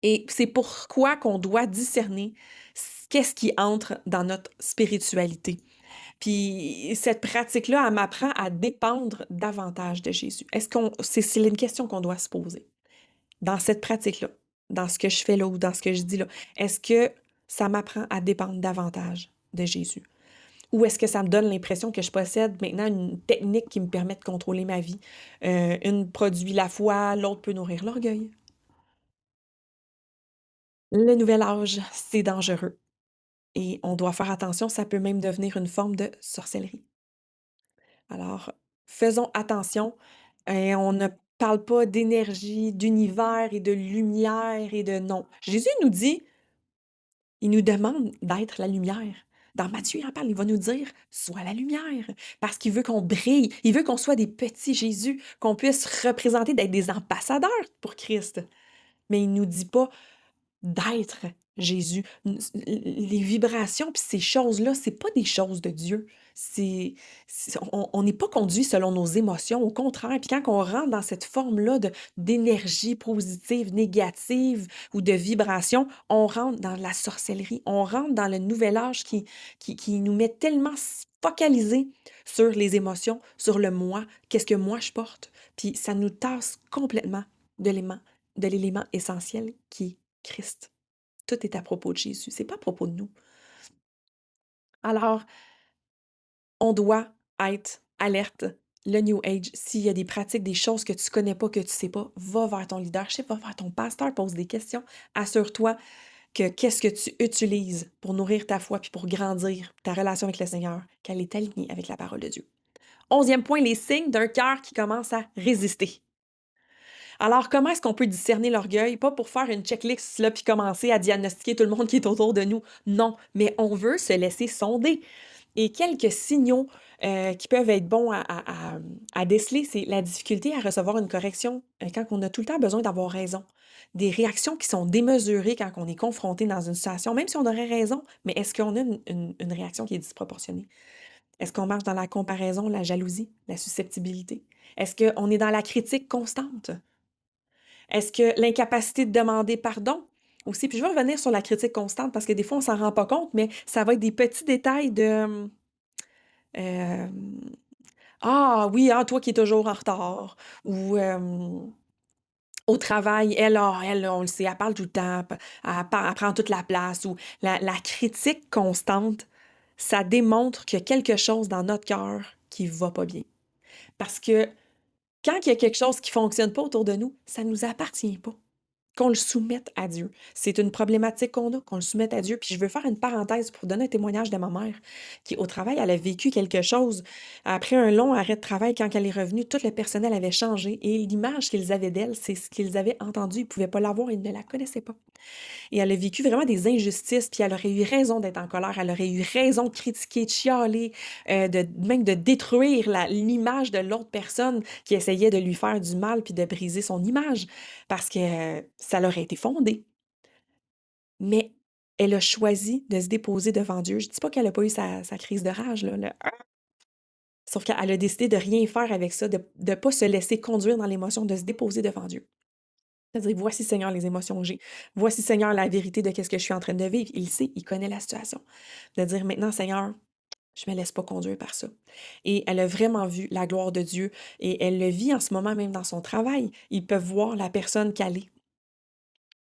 Et c'est pourquoi qu'on doit discerner qu'est-ce qui entre dans notre spiritualité. Puis cette pratique-là, elle m'apprend à dépendre davantage de Jésus. C'est une question qu'on doit se poser. Dans cette pratique-là, dans ce que je fais là ou dans ce que je dis là, est-ce que ça m'apprend à dépendre davantage de Jésus? Ou est-ce que ça me donne l'impression que je possède maintenant une technique qui me permet de contrôler ma vie? Une produit la foi, l'autre peut nourrir l'orgueil. Le nouvel âge, c'est dangereux et on doit faire attention, ça peut même devenir une forme de sorcellerie. Alors, faisons attention et on ne parle pas d'énergie, d'univers et de lumière et de non. Jésus nous dit, il nous demande d'être la lumière. Dans Matthieu, il en parle, il va nous dire, sois la lumière, parce qu'il veut qu'on brille, il veut qu'on soit des petits Jésus, qu'on puisse représenter, d'être des ambassadeurs pour Christ. Mais il nous dit pas, d'être Jésus. Les vibrations puis ces choses-là, c'est pas des choses de Dieu. On n'est pas conduit selon nos émotions, au contraire. Puis quand on rentre dans cette forme-là d'énergie positive, négative ou de vibration, on rentre dans la sorcellerie, on rentre dans le nouvel âge qui nous met tellement focalisés sur les émotions, sur le moi, qu'est-ce que moi je porte. Puis ça nous tasse complètement de l'élément essentiel qui est Christ. Tout est à propos de Jésus, c'est pas à propos de nous. Alors, on doit être alerte. Le New Age, s'il y a des pratiques, des choses que tu connais pas, que tu sais pas, va vers ton leadership, va vers ton pasteur, pose des questions. Assure-toi que qu'est-ce que tu utilises pour nourrir ta foi puis pour grandir ta relation avec le Seigneur, qu'elle est alignée avec la parole de Dieu. 11e point, les signes d'un cœur qui commence à résister. Alors, comment est-ce qu'on peut discerner l'orgueil? Pas pour faire une checklist là, puis commencer à diagnostiquer tout le monde qui est autour de nous. Non, mais on veut se laisser sonder. Et quelques signaux qui peuvent être bons à déceler, c'est la difficulté à recevoir une correction quand on a tout le temps besoin d'avoir raison. Des réactions qui sont démesurées quand on est confronté dans une situation, même si on aurait raison, mais est-ce qu'on a une réaction qui est disproportionnée? Est-ce qu'on marche dans la comparaison, la jalousie, la susceptibilité? Est-ce qu'on est dans la critique constante? Est-ce que l'incapacité de demander pardon aussi? Puis je vais revenir sur la critique constante parce que des fois, on s'en rend pas compte, mais ça va être des petits détails de Ah oui, ah, toi qui es toujours en retard ou au travail, elle, on le sait, elle parle tout le temps, elle prend toute la place ou la critique constante, ça démontre qu'il y a quelque chose dans notre cœur qui va pas bien. Parce que quand il y a quelque chose qui fonctionne pas autour de nous, ça nous appartient pas. qu'on le soumette à Dieu. C'est une problématique qu'on a, qu'on le soumette à Dieu. Puis je veux faire une parenthèse pour donner un témoignage de ma mère, qui au travail, elle a vécu quelque chose. Après un long arrêt de travail, quand elle est revenue, tout le personnel avait changé et l'image qu'ils avaient d'elle, c'est ce qu'ils avaient entendu. Ils ne pouvaient pas l'avoir, ils ne la connaissaient pas. Et elle a vécu vraiment des injustices, puis elle aurait eu raison d'être en colère, elle aurait eu raison de critiquer, de chialer, même de détruire l'image de l'autre personne qui essayait de lui faire du mal, puis de briser son image, parce que ça leur a été fondé. Mais elle a choisi de se déposer devant Dieu. Je dis pas qu'elle a pas eu sa crise de rage, là, sauf qu'elle a décidé de rien faire avec ça, de ne pas se laisser conduire dans l'émotion, de se déposer devant Dieu. C'est-à-dire, voici Seigneur les émotions que j'ai. Voici Seigneur la vérité de qu'est-ce que je suis en train de vivre. Il sait, il connaît la situation. De dire maintenant, Seigneur, je me laisse pas conduire par ça. Et elle a vraiment vu la gloire de Dieu et elle le vit en ce moment même dans son travail. Ils peuvent voir la personne qu'elle est.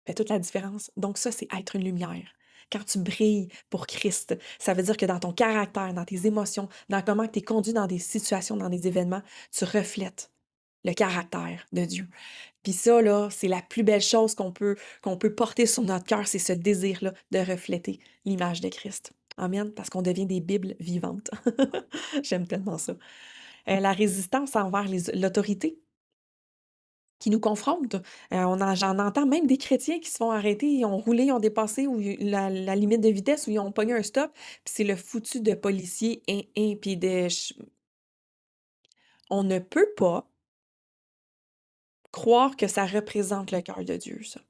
Fait toute la différence. Donc ça, c'est être une lumière. Quand tu brilles pour Christ, ça veut dire que dans ton caractère, dans tes émotions, dans comment tu es conduit dans des situations, dans des événements, tu reflètes le caractère de Dieu. Puis ça, là, c'est la plus belle chose qu'on peut porter sur notre cœur, c'est ce désir-là de refléter l'image de Christ. Amen, parce qu'on devient des Bibles vivantes. J'aime tellement ça. La résistance envers l'autorité qui nous confronte. J'en entends même des chrétiens qui se font arrêter, ils ont roulé, ils ont dépassé la limite de vitesse ou ils ont pogné un stop, puis c'est le foutu de policier, puis on ne peut pas croire que ça représente le cœur de Dieu, ça.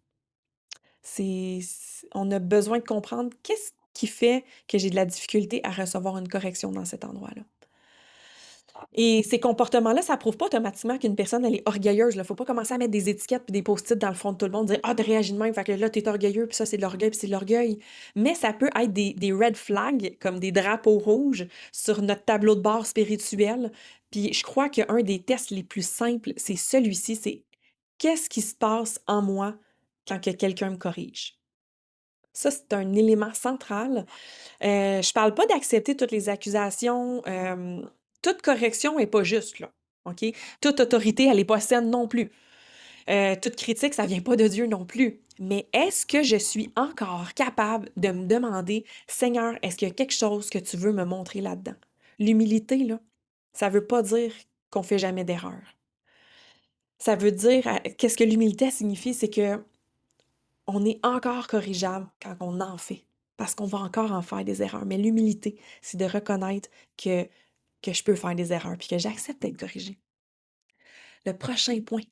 On a besoin de comprendre qu'est-ce qui fait que j'ai de la difficulté à recevoir une correction dans cet endroit-là. Et ces comportements-là, ça prouve pas automatiquement qu'une personne, elle est orgueilleuse, là. Faut pas commencer à mettre des étiquettes puis des post-it dans le front de tout le monde, dire: «Ah, tu réagis de même, fait que là, t'es orgueilleux, puis ça, c'est de l'orgueil, puis c'est de l'orgueil». Mais ça peut être des red flags, comme des drapeaux rouges sur notre tableau de bord spirituel. Puis je crois qu'un des tests les plus simples, c'est celui-ci, c'est: qu'est-ce qui se passe en moi quand que quelqu'un me corrige? Ça, c'est un élément central. Je parle pas d'accepter toutes les accusations, toute correction est pas juste, là, OK? Toute autorité, elle est pas saine non plus. Toute critique, ça vient pas de Dieu non plus. Mais est-ce que je suis encore capable de me demander: «Seigneur, est-ce qu'il y a quelque chose que tu veux me montrer là-dedans?» L'humilité, là, ça veut pas dire qu'on fait jamais d'erreur. Ça veut dire, qu'est-ce que l'humilité signifie? C'est que on est encore corrigeable quand on en fait, parce qu'on va encore en faire des erreurs. Mais l'humilité, c'est de reconnaître que je peux faire des erreurs puis que j'accepte d'être corrigée. Le prochain point,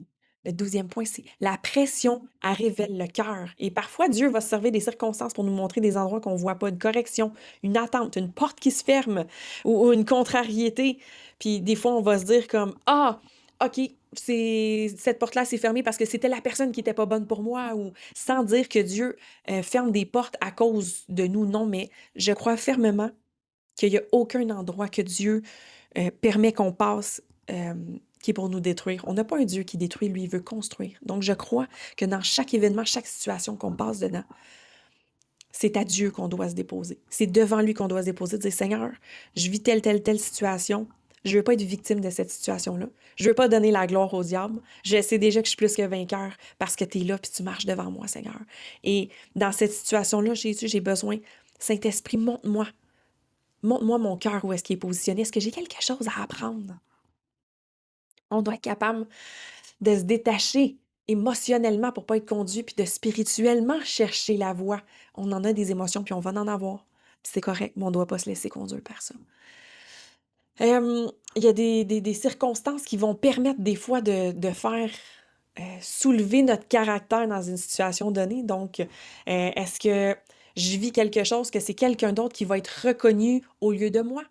le 12e point, c'est la pression, elle révèle le cœur. Et parfois, Dieu va se servir des circonstances pour nous montrer des endroits qu'on ne voit pas, une correction, une attente, une porte qui se ferme ou une contrariété. Puis des fois, on va se dire comme: «Ah, OK, cette porte-là s'est fermée parce que c'était la personne qui était pas bonne pour moi», ou sans dire que Dieu, ferme des portes à cause de nous, non, mais je crois fermement qu'il y a aucun endroit que Dieu, permet qu'on passe, qui est pour nous détruire. On n'a pas un Dieu qui détruit, lui, il veut construire. Donc je crois que dans chaque événement, chaque situation qu'on passe dedans, c'est à Dieu qu'on doit se déposer. C'est devant lui qu'on doit se déposer, dire: «Seigneur, je vis telle situation. Je veux pas être victime de cette situation-là. Je veux pas donner la gloire au diable. Je sais déjà que je suis plus que vainqueur parce que tu es là puis tu marches devant moi, Seigneur. Et dans cette situation-là, Jésus, j'ai besoin, Saint-Esprit, montre-moi. Montre-moi mon cœur où est-ce qu'il est positionné. Est-ce que j'ai quelque chose à apprendre?» On doit être capable de se détacher émotionnellement pour pas être conduit, puis de spirituellement chercher la voie. On en a des émotions, puis on va en avoir. Puis c'est correct, mais on doit pas se laisser conduire par ça. Il y a des circonstances qui vont permettre des fois de faire, soulever notre caractère dans une situation donnée. Donc, est-ce que je vis quelque chose que c'est quelqu'un d'autre qui va être reconnu au lieu de moi?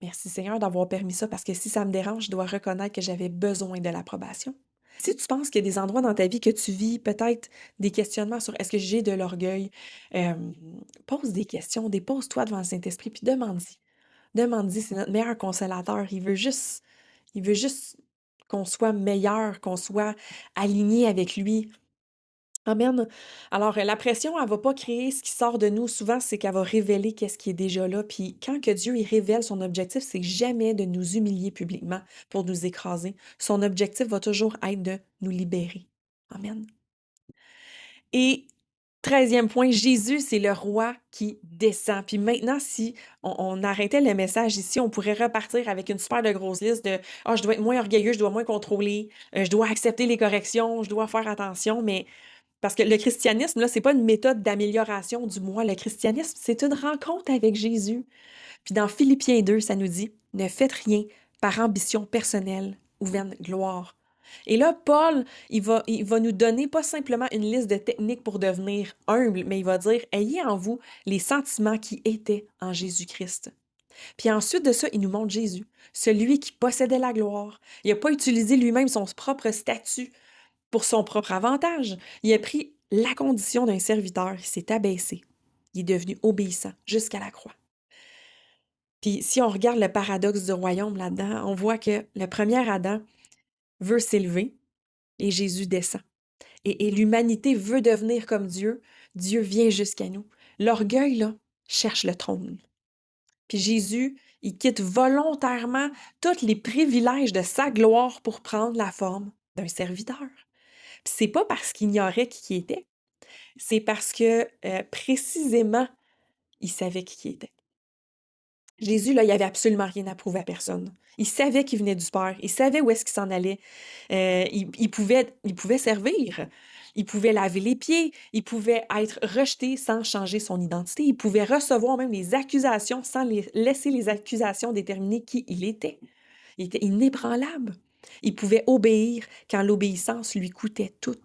Merci Seigneur d'avoir permis ça parce que si ça me dérange, je dois reconnaître que j'avais besoin de l'approbation. Si tu penses qu'il y a des endroits dans ta vie que tu vis peut-être des questionnements sur est-ce que j'ai de l'orgueil, pose des questions, dépose-toi devant le Saint-Esprit puis demande-y. Demande-y, c'est notre meilleur consolateur. Il veut juste qu'on soit meilleur, qu'on soit aligné avec lui. Amen. Alors, la pression, elle va pas créer ce qui sort de nous. Souvent, c'est qu'elle va révéler qu'est-ce qui est déjà là. Puis quand que Dieu, il révèle son objectif, c'est jamais de nous humilier publiquement pour nous écraser. Son objectif va toujours être de nous libérer. Amen. Et 13e point, Jésus, c'est le roi qui descend. Puis maintenant, si on arrêtait le message ici, on pourrait repartir avec une super de grosse liste de ah, je dois être moins orgueilleux, je dois moins contrôler, je dois accepter les corrections, je dois faire attention. Mais parce que le christianisme, là, c'est pas une méthode d'amélioration du moi. Le christianisme, c'est une rencontre avec Jésus. Puis dans Philippiens 2, ça nous dit ne faites rien par ambition personnelle ou vaine gloire. Et là, Paul, il va nous donner pas simplement une liste de techniques pour devenir humble, mais il va dire ayez en vous les sentiments qui étaient en Jésus-Christ. Puis ensuite de ça, il nous montre Jésus, celui qui possédait la gloire. Il n'a pas utilisé lui-même son propre statut pour son propre avantage. Il a pris la condition d'un serviteur, il s'est abaissé. Il est devenu obéissant jusqu'à la croix. Puis si on regarde le paradoxe du royaume là-dedans, on voit que le premier Adam veut s'élever et Jésus descend. Et l'humanité veut devenir comme Dieu. Dieu vient jusqu'à nous. L'orgueil, là, cherche le trône. Puis Jésus, il quitte volontairement tous les privilèges de sa gloire pour prendre la forme d'un serviteur. Puis c'est pas parce qu'il ignorait qui il était, c'est parce que précisément, il savait qui il était. Jésus, là, il avait absolument rien à prouver à personne. Il savait qu'il venait du Père, il savait où est-ce qu'il s'en allait. Il pouvait servir, il pouvait laver les pieds, il pouvait être rejeté sans changer son identité, il pouvait recevoir même les accusations sans laisser les accusations déterminer qui il était. Il était inébranlable. Il pouvait obéir quand l'obéissance lui coûtait tout.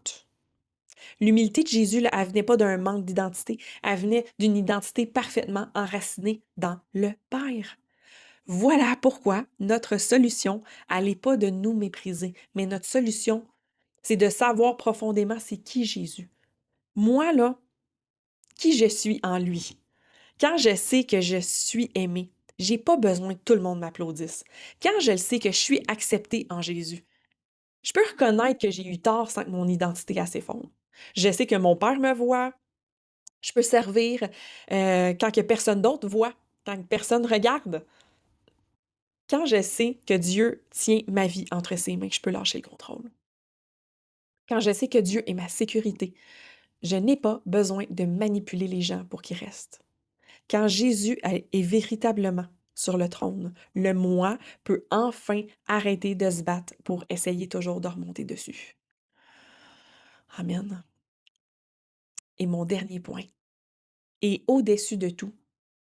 L'humilité de Jésus, là, elle venait pas d'un manque d'identité, elle venait d'une identité parfaitement enracinée dans le Père. Voilà pourquoi notre solution, elle n'est pas de nous mépriser, mais notre solution, c'est de savoir profondément c'est qui Jésus. Moi, là, qui je suis en lui. Quand je sais que je suis aimée, j'ai pas besoin que tout le monde m'applaudisse. Quand je le sais que je suis acceptée en Jésus, je peux reconnaître que j'ai eu tort sans que mon identité s'effondre. Je sais que mon Père me voit, je peux servir quand que personne d'autre voit, quand que personne regarde. Quand je sais que Dieu tient ma vie entre ses mains, je peux lâcher le contrôle. Quand je sais que Dieu est ma sécurité, je n'ai pas besoin de manipuler les gens pour qu'ils restent. Quand Jésus est véritablement sur le trône, le moi peut enfin arrêter de se battre pour essayer toujours de remonter dessus. Amen. Et mon dernier point, et au-dessus de tout,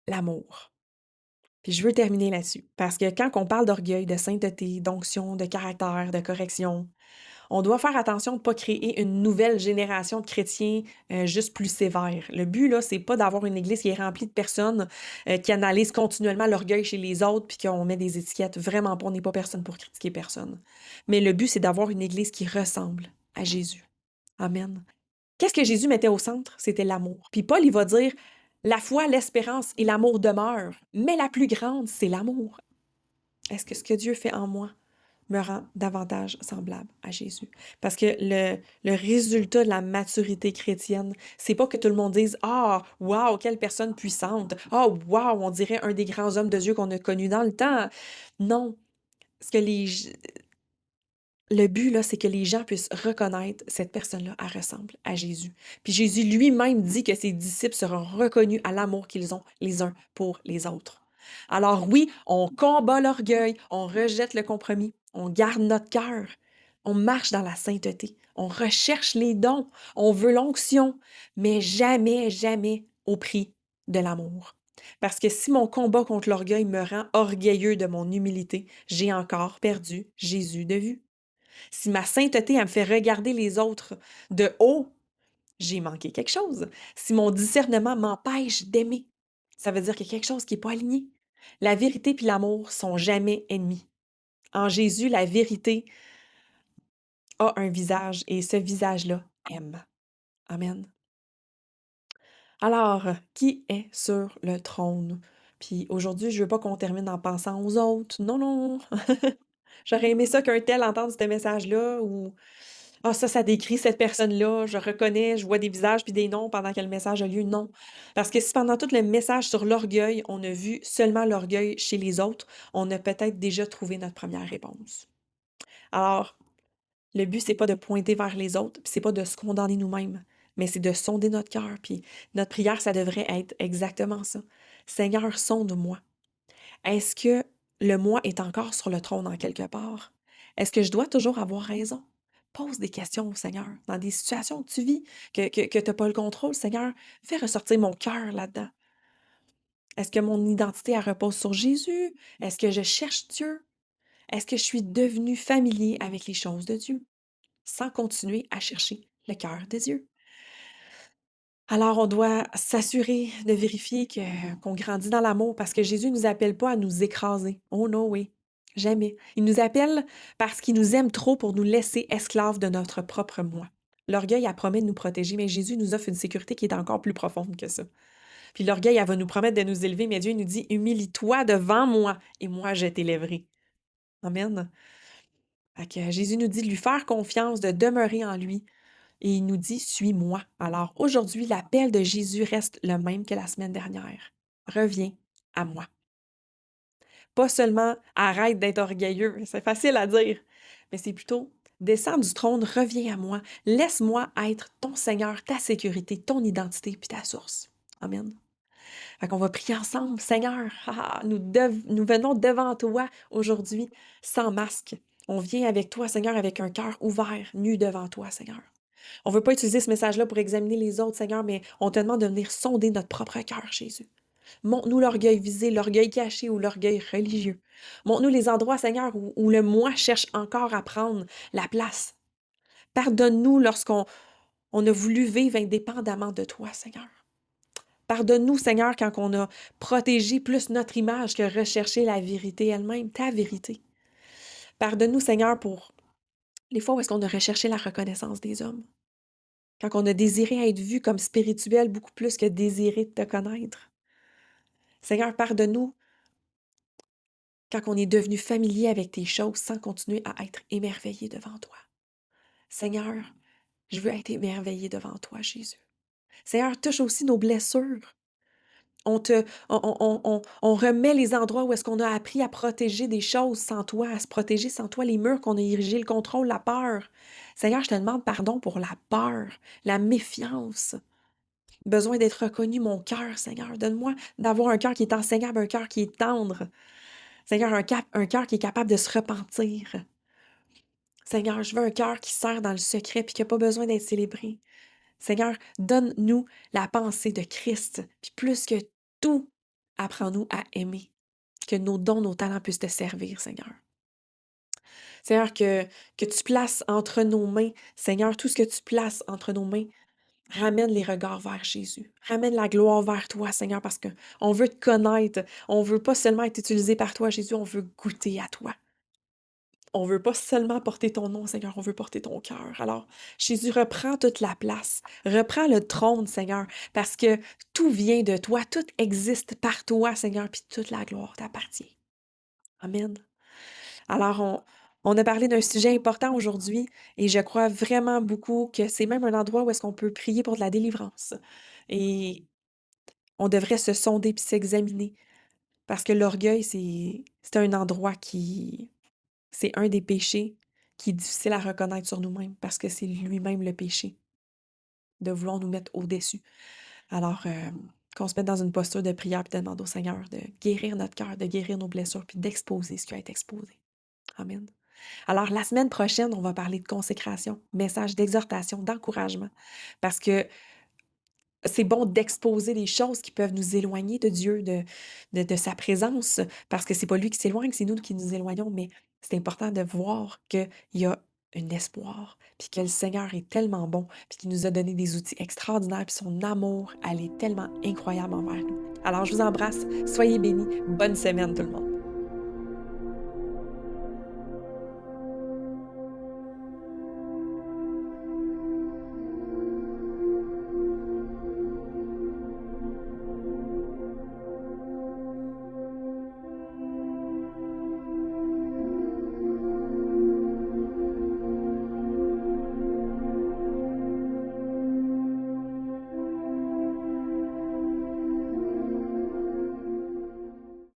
l'amour. Puis je veux terminer là-dessus, parce que quand on parle d'orgueil, de sainteté, d'onction, de caractère, de correction, on doit faire attention de ne pas créer une nouvelle génération de chrétiens juste plus sévères. Le but, là, c'est pas d'avoir une église qui est remplie de personnes qui analysent continuellement l'orgueil chez les autres puis qu'on met des étiquettes. Vraiment pas, on n'est pas personne pour critiquer personne. Mais le but, c'est d'avoir une église qui ressemble à Jésus. Amen. Qu'est-ce que Jésus mettait au centre? C'était l'amour. Puis Paul, il va dire, la foi, l'espérance et l'amour demeurent, mais la plus grande, c'est l'amour. Est-ce que ce que Dieu fait en moi me rend davantage semblable à Jésus? Parce que le résultat de la maturité chrétienne, c'est pas que tout le monde dise ah, wow, quelle personne puissante. Ah, wow, on dirait un des grands hommes de Dieu qu'on a connus dans le temps. Non. Ce que le but, là, c'est que les gens puissent reconnaître cette personne-là, elle ressemble à Jésus. Puis Jésus lui-même dit que ses disciples seront reconnus à l'amour qu'ils ont les uns pour les autres. Alors oui, on combat l'orgueil, on rejette le compromis, on garde notre cœur, on marche dans la sainteté, on recherche les dons, on veut l'onction, mais jamais, jamais au prix de l'amour. Parce que si mon combat contre l'orgueil me rend orgueilleux de mon humilité, j'ai encore perdu Jésus de vue. Si ma sainteté, elle me fait regarder les autres de haut, j'ai manqué quelque chose. Si mon discernement m'empêche d'aimer, ça veut dire qu'il y a quelque chose qui n'est pas aligné. La vérité puis l'amour sont jamais ennemis. En Jésus, la vérité a un visage et ce visage-là aime. Amen. Alors, qui est sur le trône? Puis aujourd'hui, je veux pas qu'on termine en pensant aux autres. Non, non. J'aurais aimé ça qu'un tel entende ce message-là ou ah, ça décrit cette personne-là, je reconnais, je vois des visages puis des noms pendant que le message a lieu. Non. Parce que si pendant tout le message sur l'orgueil, on a vu seulement l'orgueil chez les autres, on a peut-être déjà trouvé notre première réponse. Alors, le but, c'est pas de pointer vers les autres, puis c'est pas de se condamner nous-mêmes, mais c'est de sonder notre cœur. Puis notre prière, ça devrait être exactement ça. Seigneur, sonde-moi. Est-ce que le moi est encore sur le trône en quelque part? Est-ce que je dois toujours avoir raison? Pose des questions au Seigneur. Dans des situations que tu vis, que tu n'as pas le contrôle, Seigneur, fais ressortir mon cœur là-dedans. Est-ce que mon identité, elle repose sur Jésus? Est-ce que je cherche Dieu? Est-ce que je suis devenu familier avec les choses de Dieu, sans continuer à chercher le cœur de Dieu? Alors, on doit s'assurer de vérifier qu'on grandit dans l'amour parce que Jésus ne nous appelle pas à nous écraser. Oh non, oui, jamais. Il nous appelle parce qu'il nous aime trop pour nous laisser esclaves de notre propre moi. L'orgueil, elle promet de nous protéger, mais Jésus nous offre une sécurité qui est encore plus profonde que ça. Puis l'orgueil, elle va nous promettre de nous élever, mais Dieu nous dit, humilie-toi devant moi et moi, je t'élèverai. Amen. Fait que Jésus nous dit de lui faire confiance, de demeurer en lui. Et il nous dit, suis-moi. Alors aujourd'hui, l'appel de Jésus reste le même que la semaine dernière. Reviens à moi. Pas seulement arrête d'être orgueilleux, c'est facile à dire, mais c'est plutôt descends du trône, reviens à moi. Laisse-moi être ton Seigneur, ta sécurité, ton identité puis ta source. Amen. Fait qu'on va prier ensemble. Seigneur, nous venons devant toi aujourd'hui sans masque. On vient avec toi, Seigneur, avec un cœur ouvert, nu devant toi, Seigneur. On ne veut pas utiliser ce message-là pour examiner les autres, Seigneur, mais on te demande de venir sonder notre propre cœur, Jésus. Montre-nous l'orgueil visé, l'orgueil caché ou l'orgueil religieux. Montre-nous les endroits, Seigneur, où le moi cherche encore à prendre la place. Pardonne-nous lorsqu'on a voulu vivre indépendamment de toi, Seigneur. Pardonne-nous, Seigneur, quand on a protégé plus notre image que rechercher la vérité elle-même, ta vérité. Pardonne-nous, Seigneur, pour les fois où est-ce qu'on a recherché la reconnaissance des hommes. Quand on a désiré être vu comme spirituel beaucoup plus que désiré de te connaître. Seigneur, pardonne-nous quand on est devenu familier avec tes choses sans continuer à être émerveillé devant toi. Seigneur, je veux être émerveillé devant toi, Jésus. Seigneur, touche aussi nos blessures. On remet les endroits où est-ce qu'on a appris à protéger des choses sans toi, à se protéger sans toi, les murs qu'on a érigés, le contrôle, la peur. Seigneur, je te demande pardon pour la peur, la méfiance. Besoin d'être reconnu, mon cœur, Seigneur. Donne-moi d'avoir un cœur qui est enseignable, un cœur qui est tendre. Seigneur, un cœur qui est capable de se repentir. Seigneur, je veux un cœur qui sert dans le secret puis qui n'a pas besoin d'être célébré. Seigneur, donne-nous la pensée de Christ, puis plus que tout, apprends-nous à aimer, que nos dons, nos talents puissent te servir, Seigneur. Seigneur, que tu places entre nos mains, Seigneur, tout ce que tu places entre nos mains, ramène les regards vers Jésus. Ramène la gloire vers toi, Seigneur, parce qu'on veut te connaître. On veut pas seulement être utilisé par toi, Jésus, on veut goûter à toi. On veut pas seulement porter ton nom, Seigneur, on veut porter ton cœur. Alors, Jésus, reprend toute la place. Reprends le trône, Seigneur, parce que tout vient de toi, tout existe par toi, Seigneur, puis toute la gloire t'appartient. Amen. Alors, on a parlé d'un sujet important aujourd'hui et je crois vraiment beaucoup que c'est même un endroit où est-ce qu'on peut prier pour de la délivrance. Et on devrait se sonder puis s'examiner parce que l'orgueil, c'est un endroit c'est un des péchés qui est difficile à reconnaître sur nous-mêmes parce que c'est lui-même le péché, de vouloir nous mettre au-dessus. Alors, qu'on se mette dans une posture de prière puis de demander au Seigneur de guérir notre cœur, de guérir nos blessures puis d'exposer ce qui a été exposé. Amen. Alors, la semaine prochaine, on va parler de consécration, message d'exhortation, d'encouragement, parce que c'est bon d'exposer les choses qui peuvent nous éloigner de Dieu, de sa présence, parce que c'est pas lui qui s'éloigne, c'est nous qui nous éloignons, mais c'est important de voir qu'il y a un espoir, puis que le Seigneur est tellement bon, puis qu'il nous a donné des outils extraordinaires, puis son amour, elle est tellement incroyable envers nous. Alors, je vous embrasse, soyez bénis, bonne semaine tout le monde.